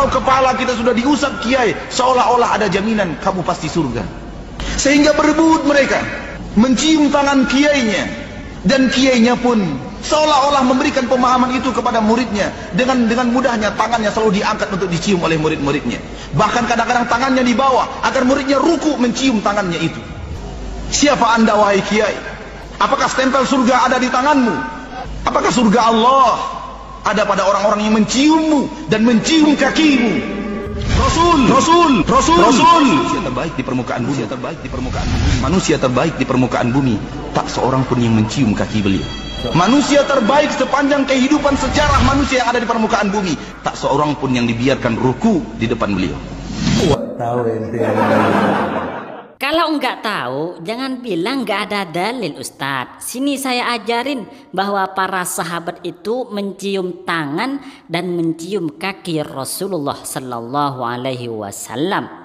Kalau kepala kita sudah diusap kiai, seolah-olah ada jaminan kamu pasti surga. Sehingga berebut mereka mencium tangan kiainya, dan kiainya pun seolah-olah memberikan pemahaman itu kepada muridnya. Dengan mudahnya tangannya selalu diangkat untuk dicium oleh murid-muridnya. Bahkan kadang-kadang tangannya dibawa agar muridnya ruku mencium tangannya itu. Siapa anda wahai kiai? Apakah stempel surga ada di tanganmu? Apakah surga Allah ada pada orang-orang yang menciummu dan mencium kakimu? Rasul. Manusia terbaik di permukaan bumi. Manusia terbaik di permukaan bumi. Tak seorang pun yang mencium kaki beliau. Manusia terbaik sepanjang kehidupan sejarah manusia yang ada di permukaan bumi. Tak seorang pun yang dibiarkan ruku di depan beliau. Kalau enggak tahu, jangan bilang enggak ada dalil, Ustadz. Sini saya ajarin bahwa para sahabat itu mencium tangan dan mencium kaki Rasulullah Sallallahu Alaihi Wasallam.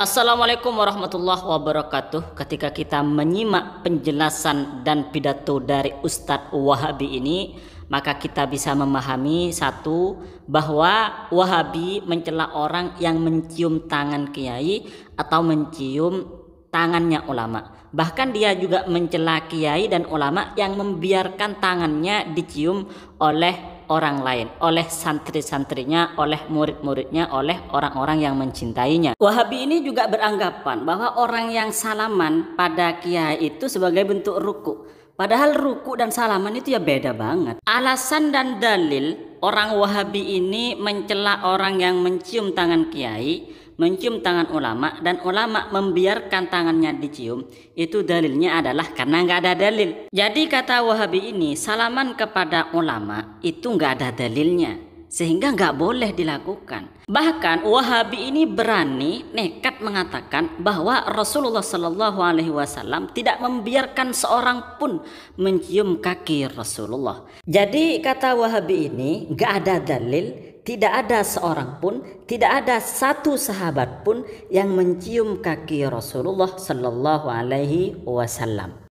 Assalamualaikum warahmatullahi wabarakatuh. Ketika kita menyimak penjelasan dan pidato dari Ustadz Wahabi ini, maka kita bisa memahami satu, bahwa Wahabi mencela orang yang mencium tangan kiai atau mencium tangannya ulama. Bahkan dia juga mencela kiai dan ulama yang membiarkan tangannya dicium oleh orang lain, oleh santri-santrinya, oleh murid-muridnya, oleh orang-orang yang mencintainya. Wahabi ini juga beranggapan bahwa orang yang salaman pada kiai itu sebagai bentuk ruku. Padahal ruku dan salaman itu ya beda banget. Alasan dan dalil orang Wahabi ini mencela orang yang mencium tangan kiai, mencium tangan ulama, dan ulama membiarkan tangannya dicium, itu dalilnya adalah karena nggak ada dalil. Jadi kata Wahabi ini, salaman kepada ulama itu nggak ada dalilnya, sehingga nggak boleh dilakukan. Bahkan Wahabi ini berani nekat mengatakan bahwa Rasulullah Shallallahu Alaihi Wasallam tidak membiarkan seorang pun mencium kaki Rasulullah. Jadi kata Wahabi ini nggak ada dalil. Tidak ada seorang pun, tidak ada satu sahabat pun yang mencium kaki Rasulullah Sallallahu Alaihi Wasallam.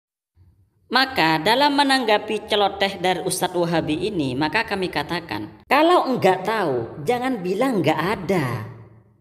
Maka dalam menanggapi celoteh dari Ustadz Wahabi ini, maka kami katakan, kalau enggak tahu, jangan bilang enggak ada.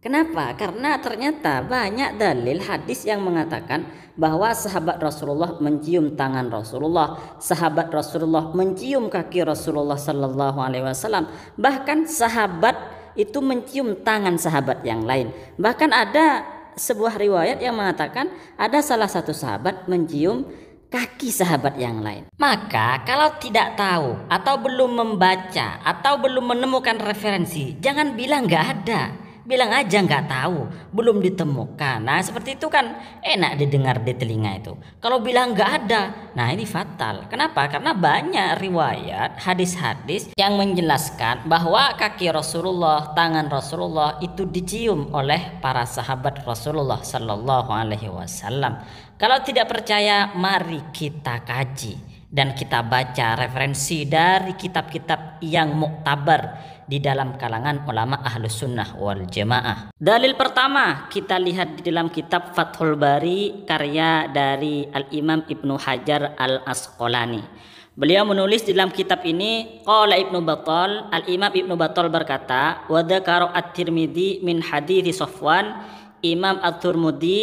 Kenapa? Karena ternyata banyak dalil hadis yang mengatakan bahwa sahabat Rasulullah mencium tangan Rasulullah, sahabat Rasulullah mencium kaki Rasulullah Sallallahu Alaihi Wasallam, bahkan sahabat itu mencium tangan sahabat yang lain. Bahkan ada sebuah riwayat yang mengatakan ada salah satu sahabat mencium kaki sahabat yang lain. Maka kalau tidak tahu atau belum membaca atau belum menemukan referensi, jangan bilang nggak ada. Bilang aja nggak tahu, belum ditemukan. Nah seperti itu kan enak didengar di telinga itu. Kalau bilang nggak ada, nah ini fatal. Kenapa? Karena banyak riwayat hadis-hadis yang menjelaskan bahwa kaki Rasulullah, tangan Rasulullah itu dicium oleh para sahabat Rasulullah Sallallahu Alaihi Wasallam. Kalau tidak percaya, mari kita kaji dan kita baca referensi dari kitab-kitab yang muktabar di dalam kalangan ulama Ahlus Sunnah wal Jamaah. Dalil pertama kita lihat di dalam kitab Fathul Bari karya dari Al-Imam Ibnu Hajar Al-Asqalani. Beliau menulis di dalam kitab ini, qala Ibnu Battal, Al-Imam Ibnu Battal berkata, wa dzakara At-Tirmidzi min hadits Safwan, Imam At-Tirmidzi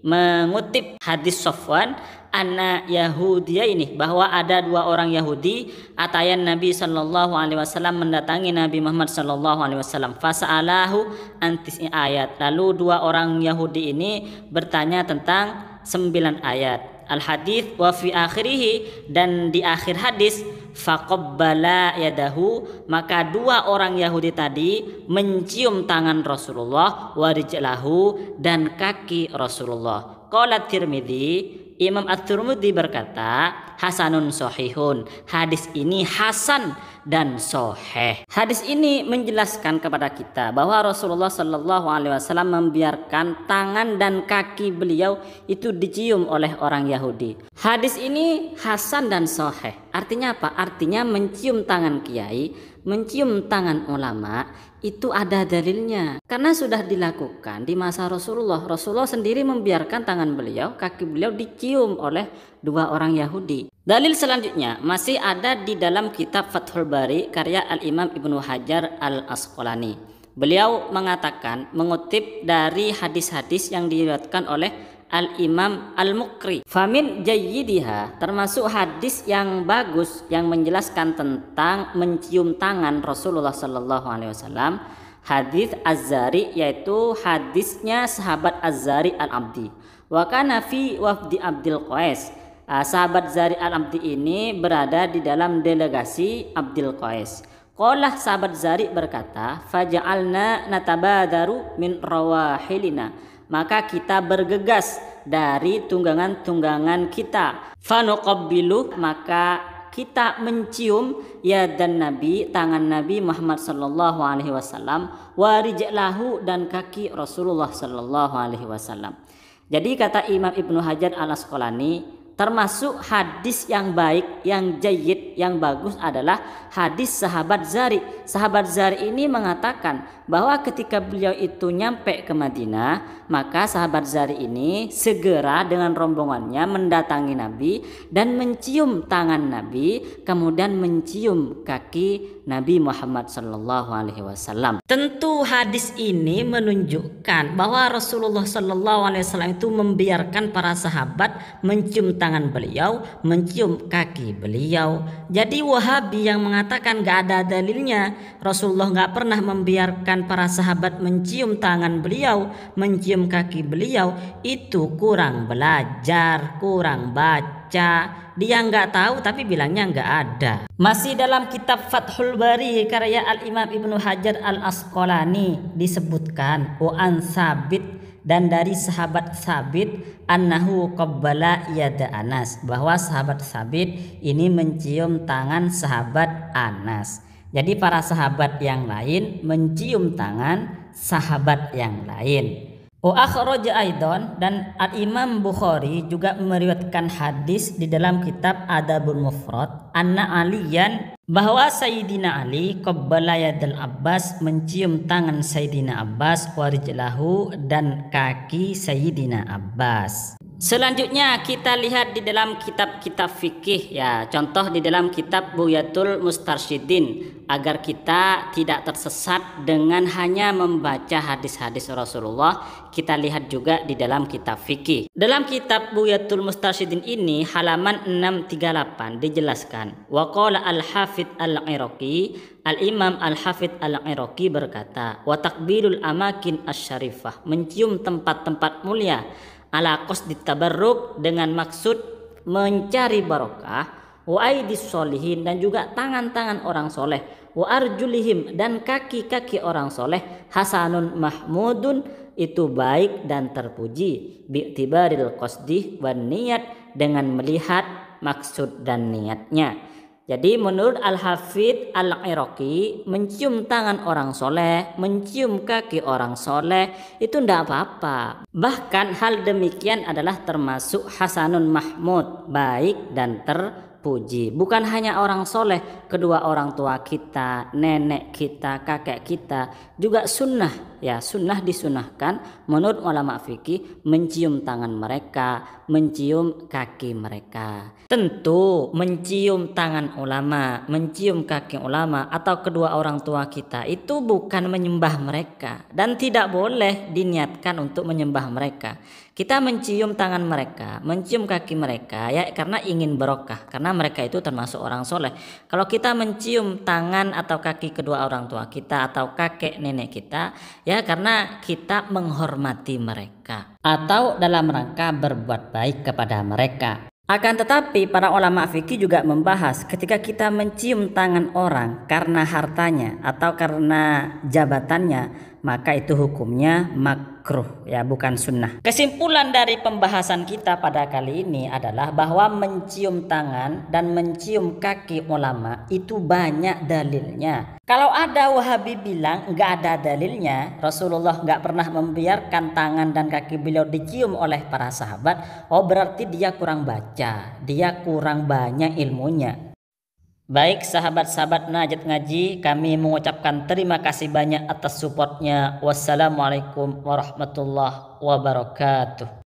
mengutip hadis Safwan, anna Yahudiya ini, bahwa ada dua orang Yahudi atayan Nabi Sallallahu Alaihi Wasallam, mendatangi Nabi Muhammad Sallallahu Alaihi Wasallam, fasa'alahu antis'i ayat. Lalu dua orang Yahudi ini bertanya tentang 9 ayat. Al hadis wa fi akhirih, dan di akhir hadis, faqabbala yadahu, maka dua orang Yahudi tadi mencium tangan Rasulullah, wa rijlahu, dan kaki Rasulullah. Qala Tirmidzi, Imam At-Tirmidzi berkata, hasanun sahihun, hadis ini hasan dan sahih. Hadis ini menjelaskan kepada kita bahwa Rasulullah Sallallahu Alaihi Wasallam membiarkan tangan dan kaki beliau itu dicium oleh orang Yahudi. Hadis ini hasan dan sahih. Artinya apa? Artinya mencium tangan kiai, mencium tangan ulama itu ada dalilnya, karena sudah dilakukan di masa Rasulullah. Rasulullah sendiri membiarkan tangan beliau, kaki beliau dicium oleh dua orang Yahudi. Dalil selanjutnya masih ada di dalam kitab Fathul Bari karya Al-Imam Ibnu Hajar Al-Asqalani. Beliau mengatakan, mengutip dari hadis-hadis yang diriwayatkan oleh Al-Imam Al-Muqri, famin jayyidiha, termasuk hadis yang bagus yang menjelaskan tentang mencium tangan Rasulullah Sallallahu Alaihi Wasallam, hadis Az-Zari, yaitu hadisnya sahabat Az-Zari Al-Abdi. Wa kana fi wafdi Abdul Qais. Sahabat Zari Al-Abdi ini berada di dalam delegasi Abdul Qais. Qala, sahabat Zari berkata, faja'alna natabadaru min rawahilina, maka kita bergegas dari tunggangan-tunggangan kita. Fanuqabbilu, maka kita mencium yadan Nabi, tangan Nabi Muhammad sallallahu alaihi wasallam, wa rijlahu, dan kaki Rasulullah sallallahu alaihi wasallam. Jadi kata Imam Ibnu Hajar Al-Asqalani, termasuk hadis yang baik, yang jayyid, yang bagus adalah hadis sahabat Zari. Sahabat Zari ini mengatakan bahwa ketika beliau itu nyampe ke Madinah, maka sahabat Zari ini segera dengan rombongannya mendatangi Nabi dan mencium tangan Nabi, kemudian mencium kaki Nabi Muhammad sallallahu alaihi wasallam. Tentu hadis ini menunjukkan bahwa Rasulullah sallallahu alaihi wasallam itu membiarkan para sahabat mencium tangan beliau, mencium kaki beliau. Jadi Wahabi yang mengatakan gak ada dalilnya, Rasulullah gak pernah membiarkan para sahabat mencium tangan beliau, mencium kaki beliau, itu kurang belajar, kurang baca. Dia nggak tahu tapi bilangnya nggak ada. Masih dalam kitab Fathul Bari karya Al-Imam Ibnu Hajar Al-Asqalani disebutkan wa an Sabit, dan dari sahabat Sabit, annahu qabbala yada Anas, bahwa sahabat Sabit ini mencium tangan sahabat Anas. Jadi para sahabat yang lain mencium tangan sahabat yang lain. Wa akhraja aidan, dan Al-Imam Bukhari juga meriwayatkan hadis di dalam kitab Adabul Mufrad, anna Aliyan, bahwa Sayyidina Ali qabbala yadal Abbas, mencium tangan Sayyidina Abbas, wa rijlahu, dan kaki Sayyidina Abbas. Selanjutnya kita lihat di dalam kitab-kitab fikih, ya, contoh di dalam kitab Buyatul Mustarsyidin, agar kita tidak tersesat dengan hanya membaca hadis-hadis Rasulullah. Kita lihat juga di dalam kitab fikih. Dalam kitab Buyatul Mustarsyidin ini halaman 638 dijelaskan, wa qala al-Hafidz al-Iraqi, Al-Imam Al-Hafidz al-Iraqi berkata, wa takbirul amakin asyarifah, mencium tempat-tempat mulia, ala qasdi tabarruk, dengan maksud mencari barokah, wa aidis solihin, dan juga tangan-tangan orang soleh, wa arjulihim, dan kaki-kaki orang soleh, hasanun mahmudun, itu baik dan terpuji, bi'tibaril qasdi wan niat, dengan melihat maksud dan niatnya. Jadi menurut Al-Hafidz Al-Iraqi, mencium tangan orang soleh, mencium kaki orang soleh itu tidak apa-apa. Bahkan hal demikian adalah termasuk hasanun mahmud, baik dan terpuji. Bukan hanya orang soleh, kedua orang tua kita, nenek kita, kakek kita juga sunnah, ya, sunnah disunahkan menurut ulama fikih mencium tangan mereka, mencium kaki mereka. Tentu mencium tangan ulama, mencium kaki ulama atau kedua orang tua kita itu bukan menyembah mereka, dan tidak boleh diniatkan untuk menyembah mereka. Kita mencium tangan mereka, mencium kaki mereka, ya, karena ingin barokah, karena mereka itu termasuk orang soleh. Kalau kita mencium tangan atau kaki kedua orang tua kita atau kakek nenek kita, ya, karena kita menghormati mereka atau dalam rangka berbuat baik kepada mereka. Akan tetapi para ulama fikih juga membahas ketika kita mencium tangan orang karena hartanya atau karena jabatannya, maka itu hukumnya makruh, ya, bukan sunnah. Kesimpulan dari pembahasan kita pada kali ini adalah bahwa mencium tangan dan mencium kaki ulama itu banyak dalilnya. Kalau ada Wahabi bilang nggak ada dalilnya, Rasulullah nggak pernah membiarkan tangan dan kaki beliau dicium oleh para sahabat, oh berarti dia kurang baca, dia kurang banyak ilmunya. Baik sahabat-sahabat Najat Ngaji, kami mengucapkan terima kasih banyak atas supportnya. Wassalamualaikum warahmatullahi wabarakatuh.